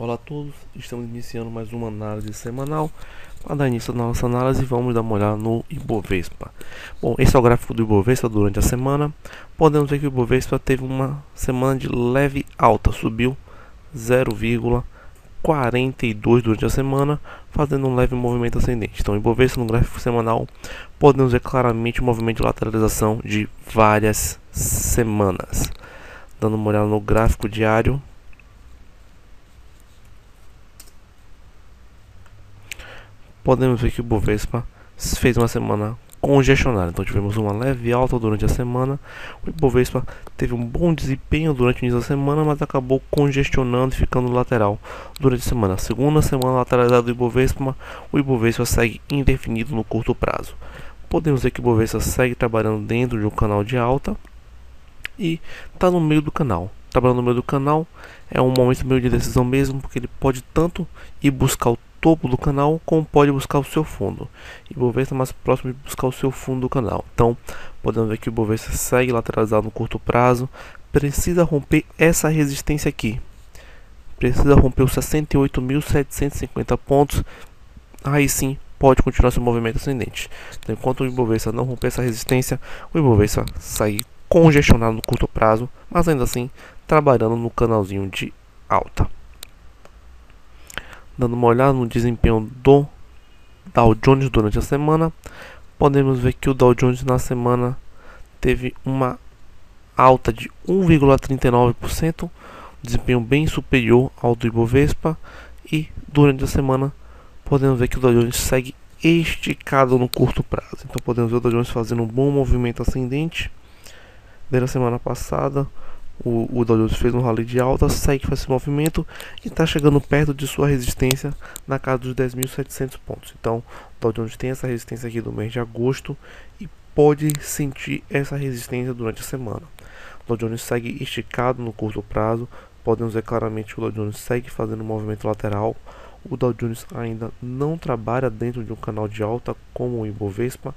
Olá a todos, estamos iniciando mais uma análise semanal. Para dar início à nossa análise, vamos dar uma olhada no Ibovespa. Bom, esse é o gráfico do Ibovespa durante a semana. Podemos ver que o Ibovespa teve uma semana de leve alta, subiu 0,42 durante a semana, fazendo um leve movimento ascendente. Então, o Ibovespa no gráfico semanal, podemos ver claramente o movimento de lateralização de várias semanas. Dando uma olhada no gráfico diário, podemos ver que o Bovespa fez uma semana congestionada. Então tivemos uma leve alta durante a semana. O Ibovespa teve um bom desempenho durante o início da semana, mas acabou congestionando e ficando lateral durante a semana. Segunda semana lateralizada do Ibovespa, o Ibovespa segue indefinido no curto prazo. Podemos ver que o Ibovespa segue trabalhando dentro de um canal de alta e está no meio do canal. Trabalhando no meio do canal é um momento meio de decisão mesmo, porque ele pode tanto ir buscar o topo do canal como pode buscar o seu fundo. E o Ibovespa mais próximo de buscar o seu fundo do canal. Então podemos ver que o Ibovespa segue lateralizado no curto prazo. Precisa romper essa resistência aqui. Precisa romper os 68.750 pontos. Aí sim pode continuar seu movimento ascendente. Então, enquanto o Ibovespa não romper essa resistência, o Ibovespa segue congestionado no curto prazo, mas ainda assim trabalhando no canalzinho de alta. Dando uma olhada no desempenho do Dow Jones durante a semana, podemos ver que o Dow Jones na semana teve uma alta de 1,39%, desempenho bem superior ao do Ibovespa, e durante a semana podemos ver que o Dow Jones segue esticado no curto prazo. Então podemos ver o Dow Jones fazendo um bom movimento ascendente. Desde a semana passada, o Dow Jones fez um rally de alta, segue faz esse movimento e está chegando perto de sua resistência na casa dos 10.700 pontos. Então, o Dow Jones tem essa resistência aqui do mês de agosto e pode sentir essa resistência durante a semana. O Dow Jones segue esticado no curto prazo, podemos ver claramente que o Dow Jones segue fazendo um movimento lateral. O Dow Jones ainda não trabalha dentro de um canal de alta como o Ibovespa.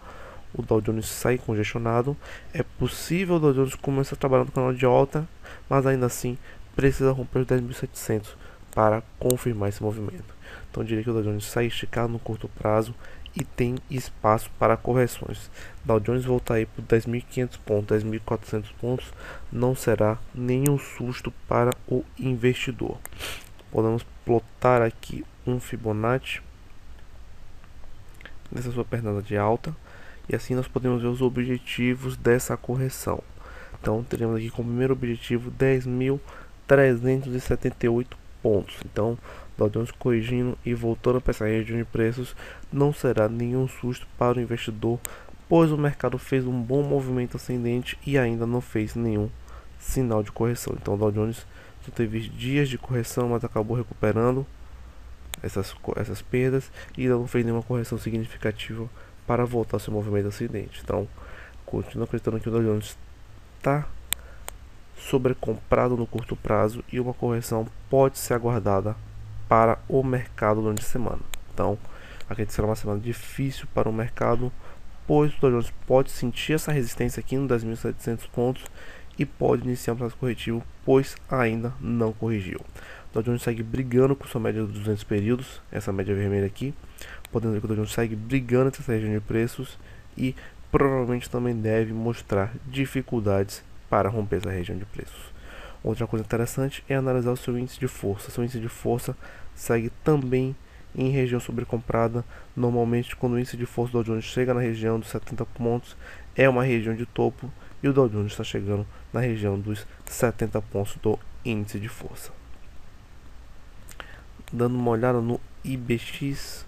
O Dow Jones sai congestionado. É possível o Dow Jones começar a trabalhar no canal de alta, mas ainda assim precisa romper os 10.700 para confirmar esse movimento. Então eu diria que o Dow Jones sai esticado no curto prazo e tem espaço para correções. Dow Jones voltar aí por 10.500 pontos, 10.400 pontos, não será nenhum susto para o investidor. Podemos plotar aqui um Fibonacci nessa sua pernada de alta. E assim nós podemos ver os objetivos dessa correção. Então teremos aqui como primeiro objetivo 10.378 pontos. Então Dow Jones corrigindo e voltando para essa região de preços não será nenhum susto para o investidor, pois o mercado fez um bom movimento ascendente e ainda não fez nenhum sinal de correção. Então Dow Jones só teve dias de correção, mas acabou recuperando essas perdas e ainda não fez nenhuma correção significativa para voltar ao seu movimento ascendente. Então, continuo acreditando que o Dow Jones está sobrecomprado no curto prazo e uma correção pode ser aguardada para o mercado durante a semana. Então, acredito que será uma semana difícil para o mercado, pois o Dow Jones pode sentir essa resistência aqui no 10.700 pontos e pode iniciar um processo corretivo, pois ainda não corrigiu. O Dow Jones segue brigando com sua média dos 200 períodos, essa média vermelha aqui. Podemos ver que o Dow Jones segue brigando nessa região de preços e provavelmente também deve mostrar dificuldades para romper essa região de preços. Outra coisa interessante é analisar o seu índice de força. Seu índice de força segue também em região sobrecomprada. Normalmente, quando o índice de força do Dow Jones chega na região dos 70 pontos, é uma região de topo e o Dow Jones está chegando na região dos 70 pontos do índice de força. Dando uma olhada no IBX,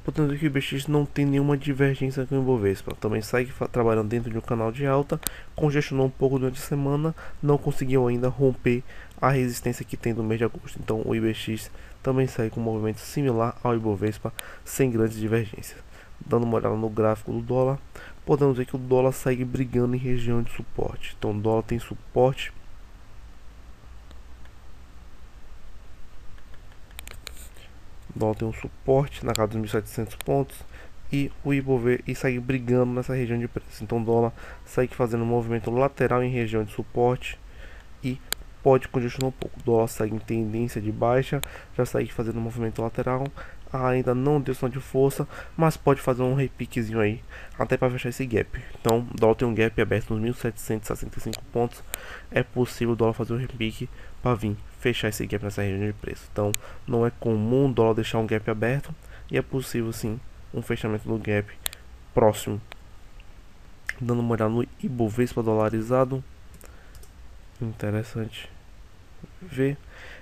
podemos ver que o IBX não tem nenhuma divergência com o Ibovespa. Também segue trabalhando dentro de um canal de alta, congestionou um pouco durante a semana, não conseguiu ainda romper a resistência que tem no mês de agosto. Então o IBX também segue com um movimento similar ao Ibovespa, sem grandes divergências. Dando uma olhada no gráfico do dólar, podemos ver que o dólar segue brigando em região de suporte. Então o dólar tem suporte o dólar tem um suporte na casa dos 1.700 pontos e o Ibovespa segue brigando nessa região de preço. Então o dólar segue fazendo um movimento lateral em região de suporte e pode congestionar um pouco. O dólar segue em tendência de baixa, já segue fazendo um movimento lateral, ainda não deu sinal de força, mas pode fazer um repiquezinho aí, até para fechar esse gap. Então, o dólar tem um gap aberto nos 1.765 pontos, é possível o dólar fazer um repique para vir fechar esse gap nessa região de preço. Então, não é comum o dólar deixar um gap aberto, e é possível sim um fechamento do gap próximo. Dando uma olhada no Ibovespa dolarizado, interessante ver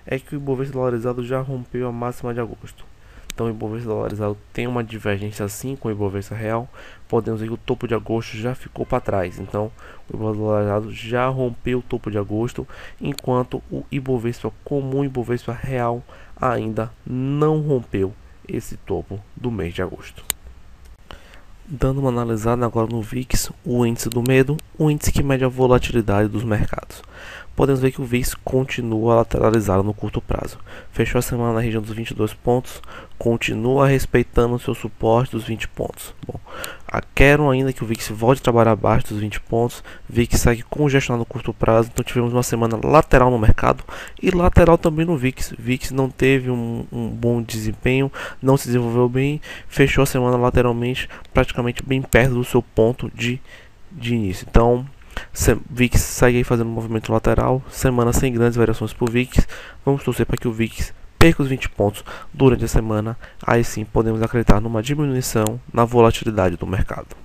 é que o Ibovespa dolarizado já rompeu a máxima de agosto. Então o Ibovespa dolarizado tem uma divergência assim com o Ibovespa real. Podemos ver que o topo de agosto já ficou para trás. Então o Ibovespa dolarizado já rompeu o topo de agosto, enquanto o Ibovespa comum, Ibovespa real, ainda não rompeu esse topo do mês de agosto. Dando uma analisada agora no VIX, o índice do medo, o índice que mede a volatilidade dos mercados. Podemos ver que o VIX continua lateralizado no curto prazo. Fechou a semana na região dos 22 pontos, continua respeitando o seu suporte dos 20 pontos. Bom, quero ainda que o VIX volte a trabalhar abaixo dos 20 pontos. VIX segue congestionado no curto prazo, então tivemos uma semana lateral no mercado e lateral também no VIX. VIX não teve um bom desempenho, não se desenvolveu bem, fechou a semana lateralmente, praticamente bem perto do seu ponto de início. Então, VIX segue aí fazendo um movimento lateral, semana sem grandes variações para o VIX. Vamos torcer para que o VIX perca os 20 pontos durante a semana. Aí sim podemos acreditar numa diminuição na volatilidade do mercado.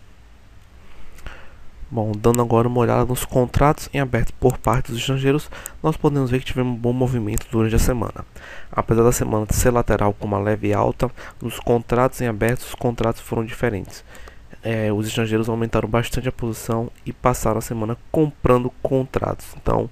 Bom, dando agora uma olhada nos contratos em aberto por parte dos estrangeiros, nós podemos ver que tivemos um bom movimento durante a semana. Apesar da semana ser lateral com uma leve alta, nos contratos em aberto os contratos foram diferentes. Os estrangeiros aumentaram bastante a posição e passaram a semana comprando contratos. Então,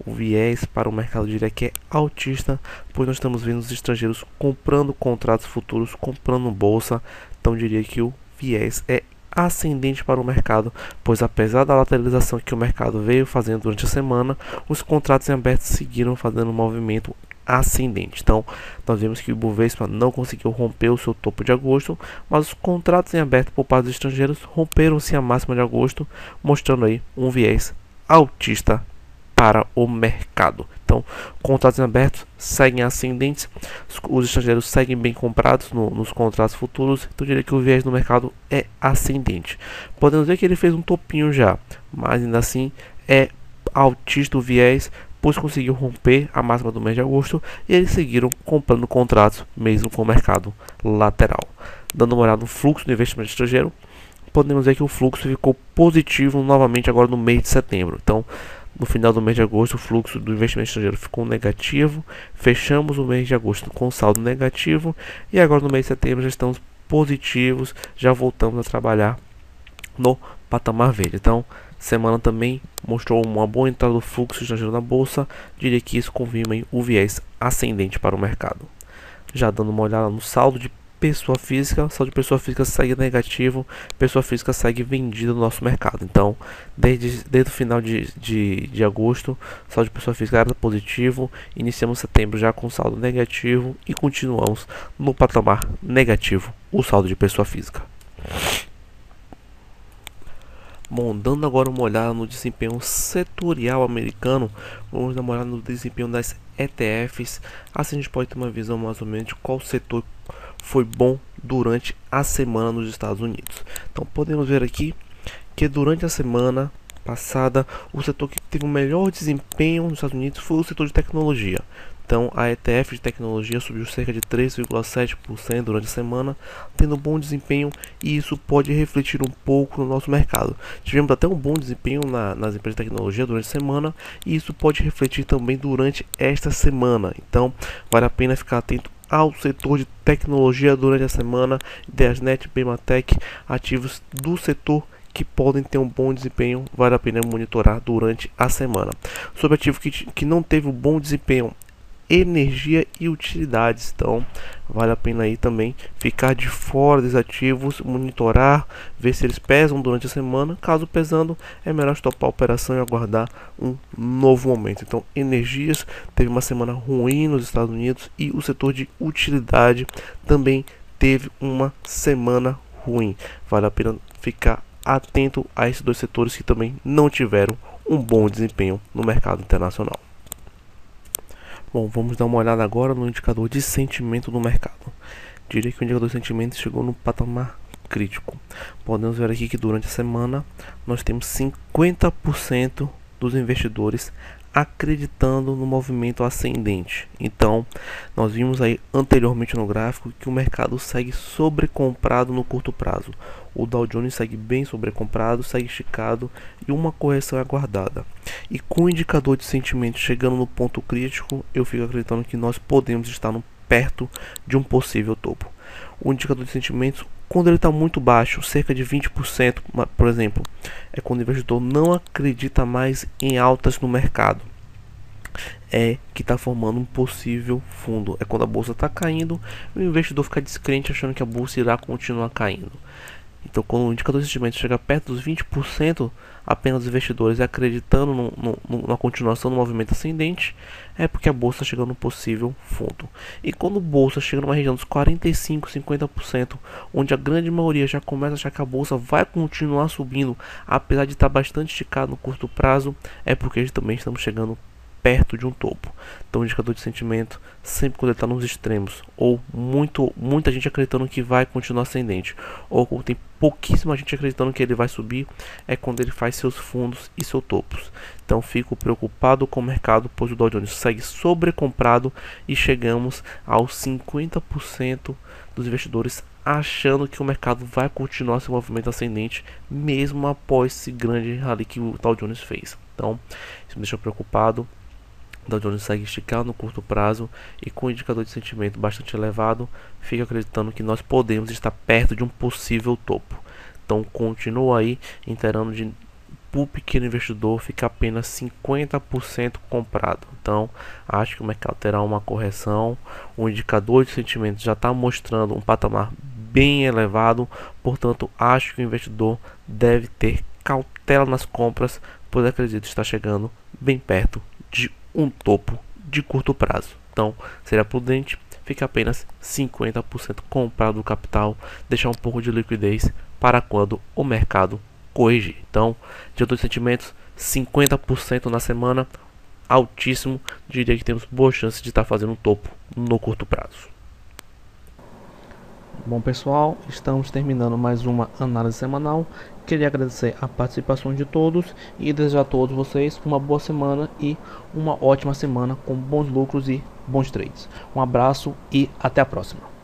o viés para o mercado diria que é altista, pois nós estamos vendo os estrangeiros comprando contratos futuros, comprando bolsa. Então, diria que o viés é ascendente para o mercado, pois apesar da lateralização que o mercado veio fazendo durante a semana, os contratos em aberto seguiram fazendo um movimento ascendente. Então, nós vemos que o Ibovespa não conseguiu romper o seu topo de agosto, mas os contratos em aberto por parte dos estrangeiros romperam-se a máxima de agosto, mostrando aí um viés altista para o mercado. Então, contratos em aberto seguem ascendentes, os estrangeiros seguem bem comprados nos contratos futuros, então eu diria que o viés no mercado é ascendente. Podemos ver que ele fez um topinho já, mas ainda assim é altista o viés, pois conseguiu romper a máxima do mês de agosto e eles seguiram comprando contratos mesmo com o mercado lateral. Dando uma olhada no fluxo do investimento estrangeiro, podemos ver que o fluxo ficou positivo novamente agora no mês de setembro. Então, no final do mês de agosto, o fluxo do investimento estrangeiro ficou negativo, fechamos o mês de agosto com saldo negativo e agora no mês de setembro já estamos positivos, já voltamos a trabalhar no patamar verde. Então, semana também mostrou uma boa entrada do fluxo estrangeiro na bolsa. Diria que isso confirma o viés ascendente para o mercado. Já dando uma olhada no saldo de pessoa física, o saldo de pessoa física segue negativo, pessoa física segue vendida no nosso mercado. Então, desde o final de agosto, o saldo de pessoa física era positivo, iniciamos setembro já com saldo negativo e continuamos no patamar negativo, o saldo de pessoa física. Bom, dando agora uma olhada no desempenho setorial americano, vamos dar uma olhada no desempenho das ETFs, assim a gente pode ter uma visão mais ou menos de qual setor foi bom durante a semana nos Estados Unidos. Então podemos ver aqui que durante a semana passada, o setor que teve o melhor desempenho nos Estados Unidos foi o setor de tecnologia. Então a ETF de tecnologia subiu cerca de 3,7% durante a semana, tendo bom desempenho, e isso pode refletir um pouco no nosso mercado. Tivemos até um bom desempenho nas empresas de tecnologia durante a semana, e isso pode refletir também durante esta semana. Então vale a pena ficar atento ao setor de tecnologia durante a semana. Ideasnet, Bematec, ativos do setor que podem ter um bom desempenho, vale a pena monitorar durante a semana. Sobre ativo que não teve um bom desempenho, energia e utilidades, então vale a pena aí também ficar de fora dos ativos, monitorar, ver se eles pesam durante a semana. Caso pesando, é melhor estopar a operação e aguardar um novo momento. Então, energias teve uma semana ruim nos Estados Unidos e o setor de utilidade também teve uma semana ruim. Vale a pena ficar atento a esses dois setores que também não tiveram um bom desempenho no mercado internacional. Bom, vamos dar uma olhada agora no indicador de sentimento do mercado. Diria que o indicador de sentimento chegou no patamar crítico. Podemos ver aqui que durante a semana nós temos 50% dos investidores acreditando no movimento ascendente. Então, nós vimos aí anteriormente no gráfico que o mercado segue sobrecomprado no curto prazo. O Dow Jones segue bem sobrecomprado, segue esticado e uma correção é aguardada. E com o indicador de sentimento chegando no ponto crítico, eu fico acreditando que nós podemos estar perto de um possível topo. O indicador de sentimentos, quando ele está muito baixo, cerca de 20%, por exemplo, é quando o investidor não acredita mais em altas no mercado, é que está formando um possível fundo. É quando a bolsa está caindo e o investidor fica descrente achando que a bolsa irá continuar caindo. Então, quando o indicador de sentimento chega perto dos 20%, apenas os investidores acreditando na continuação do movimento ascendente, é porque a bolsa chega no possível fundo. E quando a bolsa chega numa região dos 45, 50%, onde a grande maioria já começa a achar que a bolsa vai continuar subindo, apesar de estar bastante esticado no curto prazo, é porque também estamos chegando perto de um topo. Então o indicador de sentimento, sempre quando ele está nos extremos, ou muita gente acreditando que vai continuar ascendente, ou quando tem pouquíssima gente acreditando que ele vai subir, é quando ele faz seus fundos e seus topos. Então fico preocupado com o mercado, pois o Dow Jones segue sobrecomprado e chegamos aos 50% dos investidores achando que o mercado vai continuar seu movimento ascendente mesmo após esse grande rally que o Dow Jones fez. Então isso me deixa preocupado. O Dow Jones segue esticado no curto prazo e com o indicador de sentimento bastante elevado, fica acreditando que nós podemos estar perto de um possível topo. Então continua aí inteirando de o pequeno investidor fica apenas 50% comprado. Então acho que o mercado terá uma correção. O indicador de sentimento já está mostrando um patamar bem elevado, portanto acho que o investidor deve ter cautela nas compras, pois acredito estar chegando bem perto de um topo de curto prazo. Então seria prudente ficar apenas 50% comprado do capital, deixar um pouco de liquidez para quando o mercado corrigir. Então, indicador de sentimentos 50% na semana, altíssimo, diria que temos boas chances de estar fazendo um topo no curto prazo. Bom pessoal, estamos terminando mais uma análise semanal. Queria agradecer a participação de todos e desejar a todos vocês uma boa semana e uma ótima semana com bons lucros e bons trades. Um abraço e até a próxima.